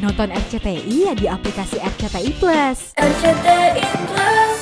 Nonton RCTI ya di aplikasi RCTI Plus. RCTI Plus.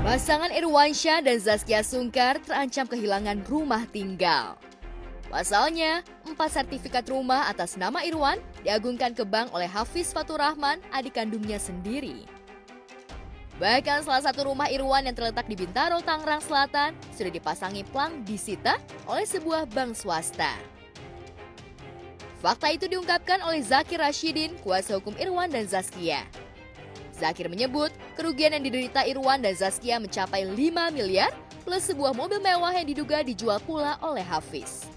Pasangan Irwansyah dan Zaskia Sungkar terancam kehilangan rumah tinggal. Pasalnya, 4 sertifikat rumah atas nama Irwan diagungkan ke bank oleh Hafiz Fatur Rahman, adik kandungnya sendiri. Bahkan salah satu rumah Irwan yang terletak di Bintaro, Tangerang Selatan sudah dipasangi plang disita oleh sebuah bank swasta. Fakta itu diungkapkan oleh Zakir Rashidin, kuasa hukum Irwan dan Zaskia. Zakir menyebut kerugian yang diderita Irwan dan Zaskia mencapai 5 miliar plus sebuah mobil mewah yang diduga dijual pula oleh Hafiz.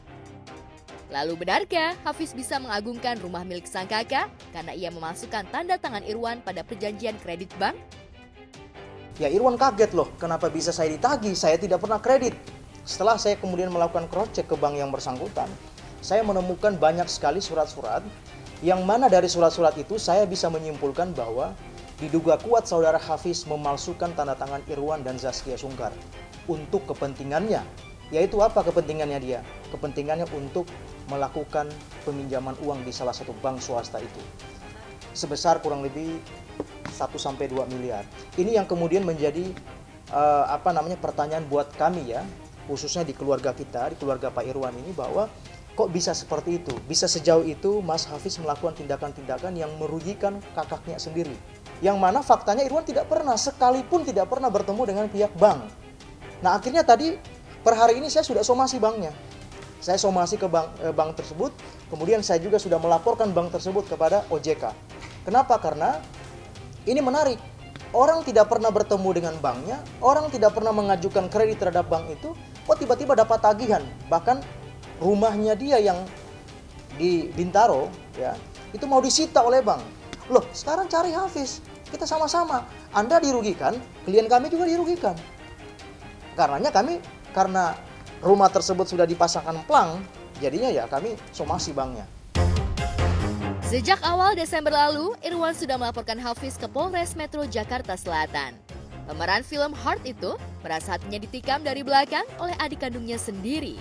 Lalu benarkah Hafiz bisa mengagungkan rumah milik sang kakak karena ia memasukkan tanda tangan Irwan pada perjanjian kredit bank? Ya, Irwan kaget loh, kenapa bisa saya ditagih? Saya tidak pernah kredit. Setelah saya kemudian melakukan cross check ke bank yang bersangkutan, saya menemukan banyak sekali surat-surat, yang mana dari surat-surat itu saya bisa menyimpulkan bahwa diduga kuat saudara Hafiz memalsukan tanda tangan Irwan dan Zaskia Sungkar untuk kepentingannya. Yaitu apa kepentingannya dia? Kepentingannya untuk melakukan peminjaman uang di salah satu bank swasta itu. Sebesar kurang lebih 1-2 miliar. Ini yang kemudian menjadi pertanyaan buat kami ya, khususnya di keluarga kita, di keluarga Pak Irwan ini, bahwa kok bisa seperti itu? Bisa sejauh itu Mas Hafiz melakukan tindakan-tindakan yang merugikan kakaknya sendiri. Yang mana faktanya Irwan tidak pernah, sekalipun tidak pernah bertemu dengan pihak bank. Nah, akhirnya tadi per hari ini saya sudah somasi banknya. Saya somasi ke bank tersebut, kemudian saya juga sudah melaporkan bank tersebut kepada OJK. Kenapa? Karena ini menarik. Orang tidak pernah bertemu dengan banknya, orang tidak pernah mengajukan kredit terhadap bank itu, kok tiba-tiba dapat tagihan. Bahkan rumahnya dia yang di Bintaro, ya, itu mau disita oleh bank. Loh, sekarang cari Hafiz. Kita sama-sama. Anda dirugikan, klien kami juga dirugikan. Karena rumah tersebut sudah dipasangkan plang, jadinya ya kami somasi banknya. Sejak awal Desember lalu, Irwan sudah melaporkan Hafiz ke Polres Metro Jakarta Selatan. Pemeran film Heart itu merasa hatinya ditikam dari belakang oleh adik kandungnya sendiri.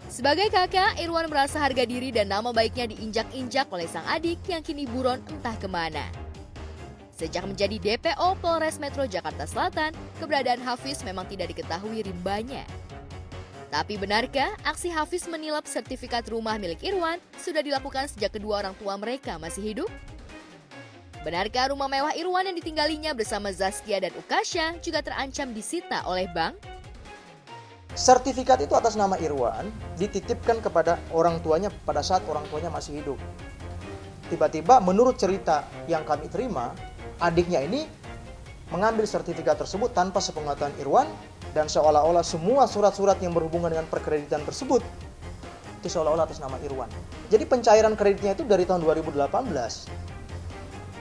Sebagai kakak, Irwan merasa harga diri dan nama baiknya diinjak-injak oleh sang adik yang kini buron entah kemana. Sejak menjadi DPO Polres Metro Jakarta Selatan, keberadaan Hafiz memang tidak diketahui rimbanya. Tapi benarkah aksi Hafiz menilap sertifikat rumah milik Irwan sudah dilakukan sejak kedua orang tua mereka masih hidup? Benarkah rumah mewah Irwan yang ditinggalinya bersama Zaskia dan Ukasha juga terancam disita oleh bank? Sertifikat itu atas nama Irwan dititipkan kepada orang tuanya pada saat orang tuanya masih hidup. Tiba-tiba menurut cerita yang kami terima, adiknya ini mengambil sertifikat tersebut tanpa sepengetahuan Irwan, dan seolah-olah semua surat-surat yang berhubungan dengan perkreditan tersebut itu seolah-olah atas nama Irwan. Jadi pencairan kreditnya itu dari tahun 2018.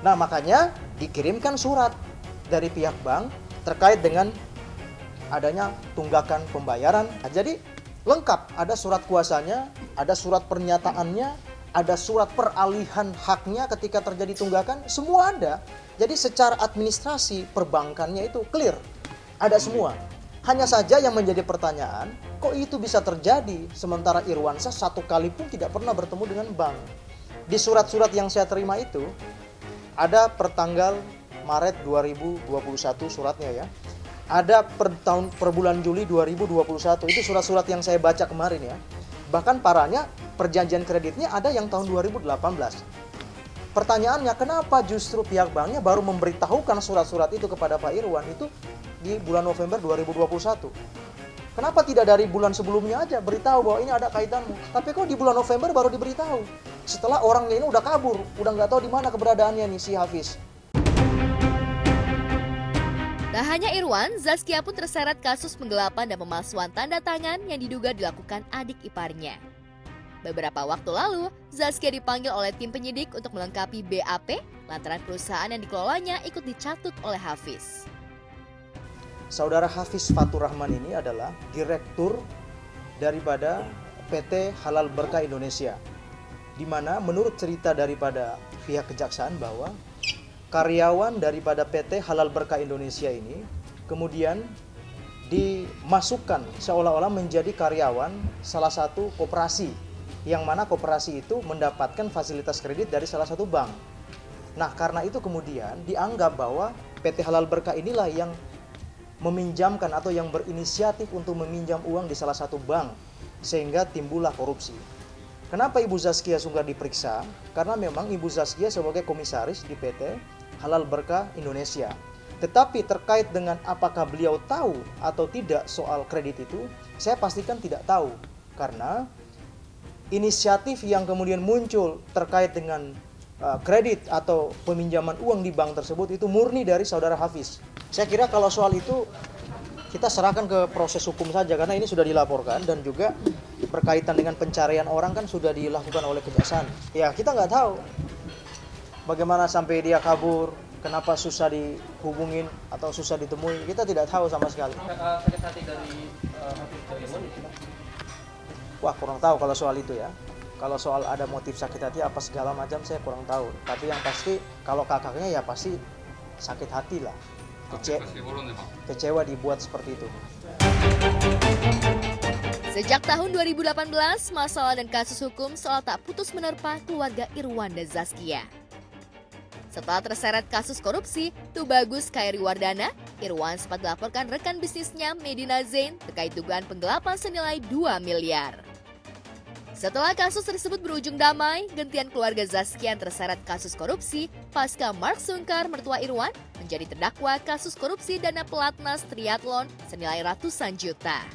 Nah, makanya dikirimkan surat dari pihak bank terkait dengan adanya tunggakan pembayaran. Nah, jadi lengkap, ada surat kuasanya, ada surat pernyataannya, ada surat peralihan haknya ketika terjadi tunggakan, semua ada. Jadi secara administrasi perbankannya itu clear, ada semua. Hanya saja yang menjadi pertanyaan, kok itu bisa terjadi sementara Irwansyah satu kali pun tidak pernah bertemu dengan bank. Di surat-surat yang saya terima itu, ada per Maret 2021 suratnya ya. Ada per bulan Juli 2021, itu surat-surat yang saya baca kemarin ya. Bahkan parahnya perjanjian kreditnya ada yang tahun 2018. Pertanyaannya, kenapa justru pihak banknya baru memberitahukan surat-surat itu kepada Pak Irwan itu di bulan November 2021? Kenapa tidak dari bulan sebelumnya aja beritahu bahwa ini ada kaitanmu? Tapi kok di bulan November baru diberitahu? Setelah orangnya ini udah kabur, udah nggak tahu di mana keberadaannya nih si Hafiz. Tak hanya Irwan, Zaskia pun terseret kasus penggelapan dan pemalsuan tanda tangan yang diduga dilakukan adik iparnya. Beberapa waktu lalu, Zaskia dipanggil oleh tim penyidik untuk melengkapi BAP lantaran perusahaan yang dikelolanya ikut dicatut oleh Hafiz. Saudara Hafiz Fatur Rahman ini adalah direktur daripada PT Halal Berkah Indonesia, di mana menurut cerita daripada pihak kejaksaan bahwa karyawan daripada PT Halal Berkah Indonesia ini kemudian dimasukkan seolah-olah menjadi karyawan salah satu koperasi, yang mana koperasi itu mendapatkan fasilitas kredit dari salah satu bank. Nah, karena itu kemudian dianggap bahwa PT Halal Berkah inilah yang meminjamkan atau yang berinisiatif untuk meminjam uang di salah satu bank, sehingga timbullah korupsi. Kenapa Ibu Zaskia Sungkar diperiksa? Karena memang Ibu Zaskia sebagai komisaris di PT Halal Berkah Indonesia. Tetapi terkait dengan apakah beliau tahu atau tidak soal kredit itu, saya pastikan tidak tahu. Karena inisiatif yang kemudian muncul terkait dengan kredit atau peminjaman uang di bank tersebut itu murni dari saudara Hafiz. Saya kira kalau soal itu kita serahkan ke proses hukum saja, karena ini sudah dilaporkan dan juga berkaitan dengan pencarian orang kan sudah dilakukan oleh kejaksaan. Ya, kita nggak tahu bagaimana sampai dia kabur, kenapa susah dihubungin atau susah ditemui, kita tidak tahu sama sekali. Sakit hati dari Hafiz. Wah, kurang tahu kalau soal itu ya. Kalau soal ada motif sakit hati apa segala macam saya kurang tahu. Tapi yang pasti kalau kakaknya ya pasti sakit hati lah. Kecewa dibuat seperti itu. Sejak tahun 2018, masalah dan kasus hukum soal tak putus menerpa keluarga Irwan dan Zaskia. Setelah terseret kasus korupsi, Tubagus Khairi Wardana, Irwan sempat dilaporkan rekan bisnisnya Medina Zain terkait dugaan penggelapan senilai 2 miliar. Setelah kasus tersebut berujung damai, gentian keluarga Zaskia yang terseret kasus korupsi pasca Mark Sungkar, mertua Irwan, menjadi terdakwa kasus korupsi dana pelatnas triathlon senilai ratusan juta.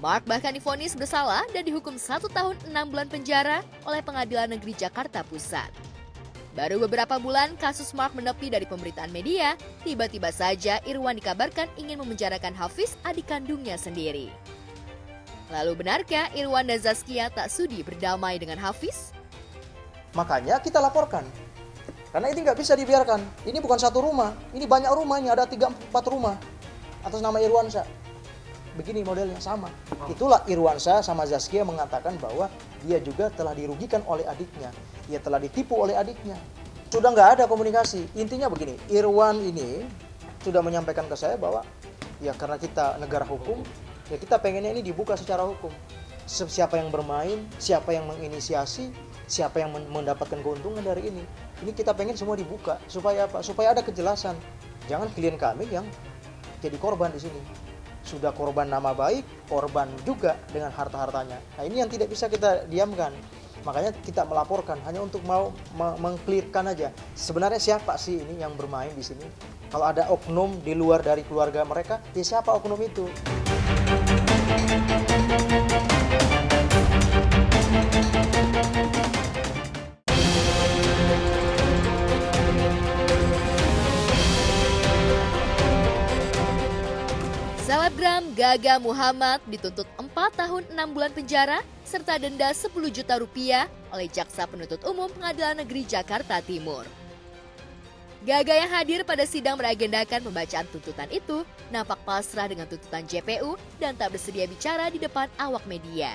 Mark bahkan divonis bersalah dan dihukum 1 tahun 6 bulan penjara oleh Pengadilan Negeri Jakarta Pusat. Baru beberapa bulan kasus Mark menepi dari pemberitaan media, tiba-tiba saja Irwan dikabarkan ingin memenjarakan Hafiz, adik kandungnya sendiri. Lalu benarkah Irwan dan Zaskia tak sudi berdamai dengan Hafiz? Makanya kita laporkan. Karena ini nggak bisa dibiarkan. Ini bukan satu rumah, ini banyak rumah, ini ada 3-4 rumah atas nama Irwansyah. Begini modelnya sama. Itulah Irwansyah sama Zaskia mengatakan bahwa dia juga telah dirugikan oleh adiknya. Ia telah ditipu oleh adiknya. Sudah nggak ada komunikasi. Intinya begini, Irwan ini sudah menyampaikan ke saya bahwa ya karena kita negara hukum, ya kita pengennya ini dibuka secara hukum. Siapa yang bermain, siapa yang menginisiasi, siapa yang mendapatkan keuntungan dari ini. Ini kita pengen semua dibuka. Supaya apa? Supaya ada kejelasan. Jangan klien kami yang jadi korban di sini. Sudah korban nama baik, korban juga dengan harta-hartanya. Nah, ini yang tidak bisa kita diamkan. Makanya kita melaporkan hanya untuk mau mengklirkan aja. Sebenarnya siapa sih ini yang bermain di sini? Kalau ada oknum di luar dari keluarga mereka, ya siapa oknum itu? Selebgram Gaga Muhammad dituntut 4 tahun 6 bulan penjara serta denda 10 juta rupiah oleh Jaksa Penuntut Umum Pengadilan Negeri Jakarta Timur. Gaga yang hadir pada sidang beragendakan pembacaan tuntutan itu nampak pasrah dengan tuntutan JPU dan tak bersedia bicara di depan awak media.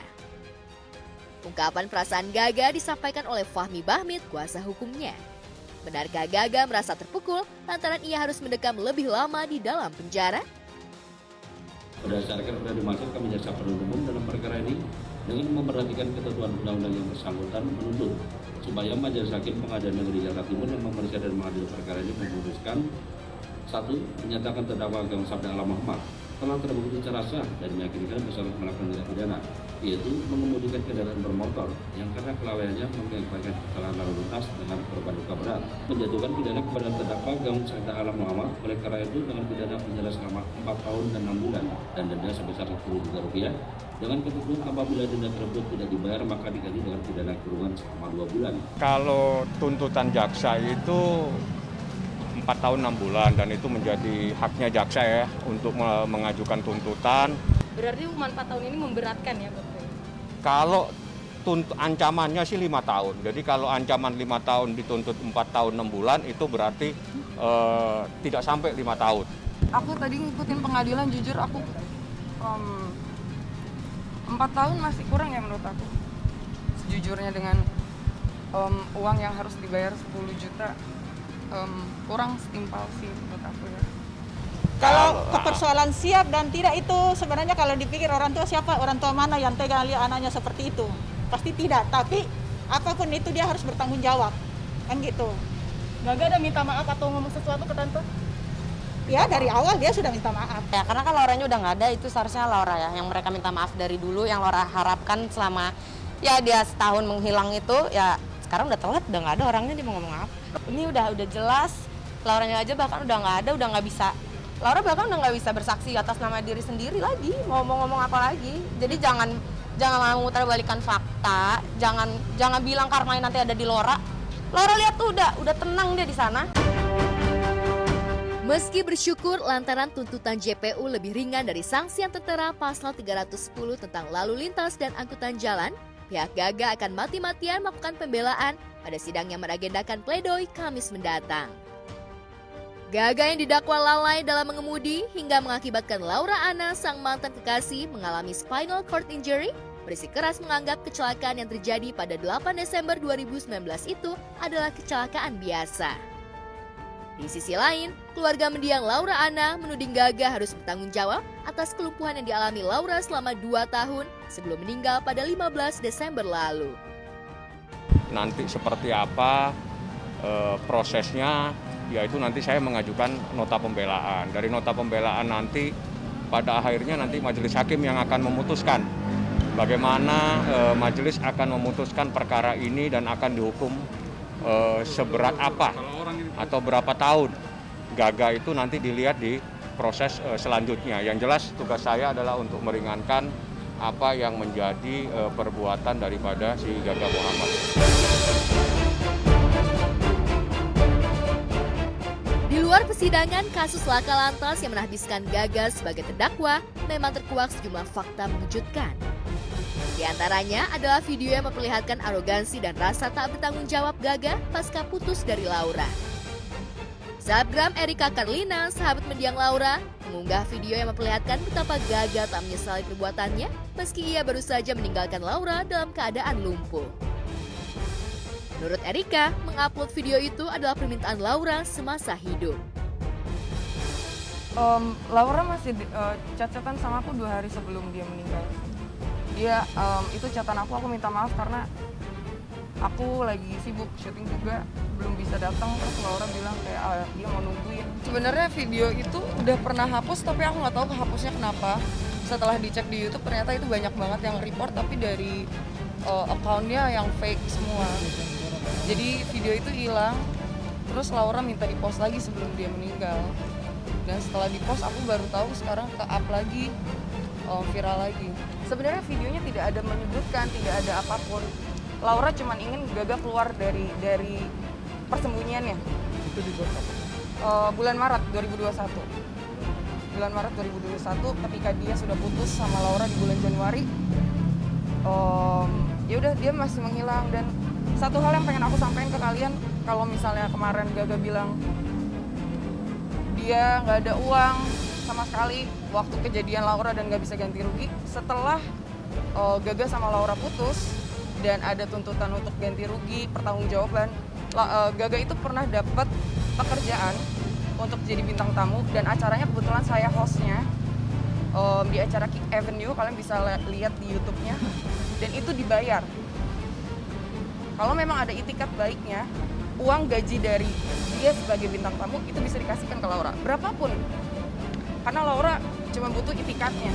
Ungkapan perasaan Gaga disampaikan oleh Fahmi Bahmid, kuasa hukumnya. Benarkah Gaga merasa terpukul lantaran ia harus mendekam lebih lama di dalam penjara? Berdasarkan sudah dimasukkan jaksa penuntut umum dalam perkara ini dengan memperhatikan ketentuan undang-undang yang bersangkutan menuntut supaya Majelis Hakim Pengadilan Negeri Jakarta Timur yang memeriksa dan mengadili perkara ini memutuskan 1. Menyatakan terdakwa Ageng Sabda Alam Muhammad telah terbukti secara sah dan meyakinkan bersalah melakukan tindak pidana, yaitu mengemudikan kendaraan bermotor yang karena kelalaiannya mengakibatkan kecelakaan lalu lintas dengan korban luka berat, menjatuhkan pidana kepada terdakwa Ageng Sabda Alam Muhammad oleh karena itu dengan pidana penjara selama 4 tahun dan 6 bulan dan denda sebesar 10 juta rupiah. Dengan ketentuan apabila denda tersebut tidak dibayar maka diganti dengan pidana kurungan selama 2 bulan. Kalau tuntutan jaksa itu 4 tahun 6 bulan dan itu menjadi haknya jaksa ya untuk mengajukan tuntutan. Berarti hukuman 4 tahun ini memberatkan ya Bapak? Kalau ancamannya sih 5 tahun. Jadi kalau ancaman 5 tahun dituntut 4 tahun 6 bulan itu berarti tidak sampai 5 tahun. Aku tadi ngikutin pengadilan, jujur aku 4 tahun masih kurang ya menurut aku. Sejujurnya dengan uang yang harus dibayar 10 juta kurang setimpal sih menurut aku ya. Kalau ke persoalan siap dan tidak itu sebenarnya kalau dipikir orang tua siapa, orang tua mana yang tega lihat anaknya seperti itu? Pasti tidak, tapi apapun itu dia harus bertanggung jawab, kan gitu. Gaga ada minta maaf atau ngomong sesuatu ke tante? Ya dari awal dia sudah minta maaf. Ya karena kan Lauranya udah nggak ada, itu seharusnya Laura ya yang mereka minta maaf dari dulu, yang Laura harapkan selama ya dia setahun menghilang itu ya sekarang udah telat, udah nggak ada orangnya, dia mau ngomong apa? Ini udah jelas, Lauranya aja bahkan udah nggak ada, udah nggak bisa. Laura bahkan udah nggak bisa bersaksi atas nama diri sendiri lagi, mau ngomong apa lagi. Jadi jangan memutarbalikkan fakta, jangan bilang karma nanti ada di Laura. Laura lihat tuh udah tenang dia di sana. Meski bersyukur lantaran tuntutan JPU lebih ringan dari sanksi yang tertera pasal 310 tentang lalu lintas dan angkutan jalan, pihak Gaga akan mati-matian melakukan pembelaan pada sidang yang meragendakan pledoi Kamis mendatang. Gaga yang didakwa lalai dalam mengemudi hingga mengakibatkan Laura Anna, sang mantan kekasih, mengalami spinal cord injury, bersikeras menganggap kecelakaan yang terjadi pada 8 Desember 2019 itu adalah kecelakaan biasa. Di sisi lain, keluarga mendiang Laura Anna menuding Gaga harus bertanggung jawab atas kelumpuhan yang dialami Laura selama 2 tahun sebelum meninggal pada 15 Desember lalu. Nanti seperti apa prosesnya, yaitu nanti saya mengajukan nota pembelaan. Dari nota pembelaan nanti pada akhirnya nanti majelis hakim yang akan memutuskan bagaimana majelis akan memutuskan perkara ini dan akan dihukum seberat apa atau berapa tahun. Gaga itu nanti dilihat di proses selanjutnya. Yang jelas tugas saya adalah untuk meringankan apa yang menjadi perbuatan daripada si Gaga Muhammad. Di luar persidangan, kasus laka lantas yang menahbiskan Gaga sebagai terdakwa memang terkuak sejumlah fakta mengejutkan. Di antaranya adalah video yang memperlihatkan arogansi dan rasa tak bertanggung jawab Gaga pasca putus dari Laura. Selebgram Erika Carlina, sahabat mendiang Laura, mengunggah video yang memperlihatkan betapa Gaga tak menyesali perbuatannya meski ia baru saja meninggalkan Laura dalam keadaan lumpuh. Menurut Erika, mengupload video itu adalah permintaan Laura semasa hidup. Laura masih chat-chatan sama aku 2 hari sebelum dia meninggal. Dia itu chatan aku minta maaf karena aku lagi sibuk syuting juga, belum bisa datang. Terus Laura bilang kayak dia mau nungguin. Sebenarnya video itu udah pernah hapus tapi aku nggak tahu kehapusnya kenapa. Setelah dicek di YouTube ternyata itu banyak banget yang report tapi dari akunnya yang fake semua. Jadi video itu hilang, terus Laura minta di-post lagi sebelum dia meninggal. Dan setelah di-post aku baru tahu sekarang ke-up lagi, viral lagi. Sebenarnya videonya tidak ada menyebutkan, tidak ada apapun. Laura cuma ingin Gaga keluar dari persembunyiannya. Itu di bulan Maret 2021. Bulan Maret 2021 ketika dia sudah putus sama Laura di bulan Januari. Ya udah dia masih menghilang. Dan satu hal yang pengen aku sampaikan ke kalian, kalau misalnya kemarin Gaga bilang dia nggak ada uang sama sekali waktu kejadian Laura dan nggak bisa ganti rugi, setelah Gaga sama Laura putus dan ada tuntutan untuk ganti rugi, pertanggungjawaban, Gaga itu pernah dapat pekerjaan untuk jadi bintang tamu dan acaranya kebetulan saya hostnya di acara Kick Avenue, kalian bisa lihat di YouTube-nya, dan itu dibayar. Kalau memang ada itikat baiknya, uang gaji dari dia sebagai bintang tamu itu bisa dikasihkan ke Laura, berapapun. Karena Laura cuma butuh itikatnya.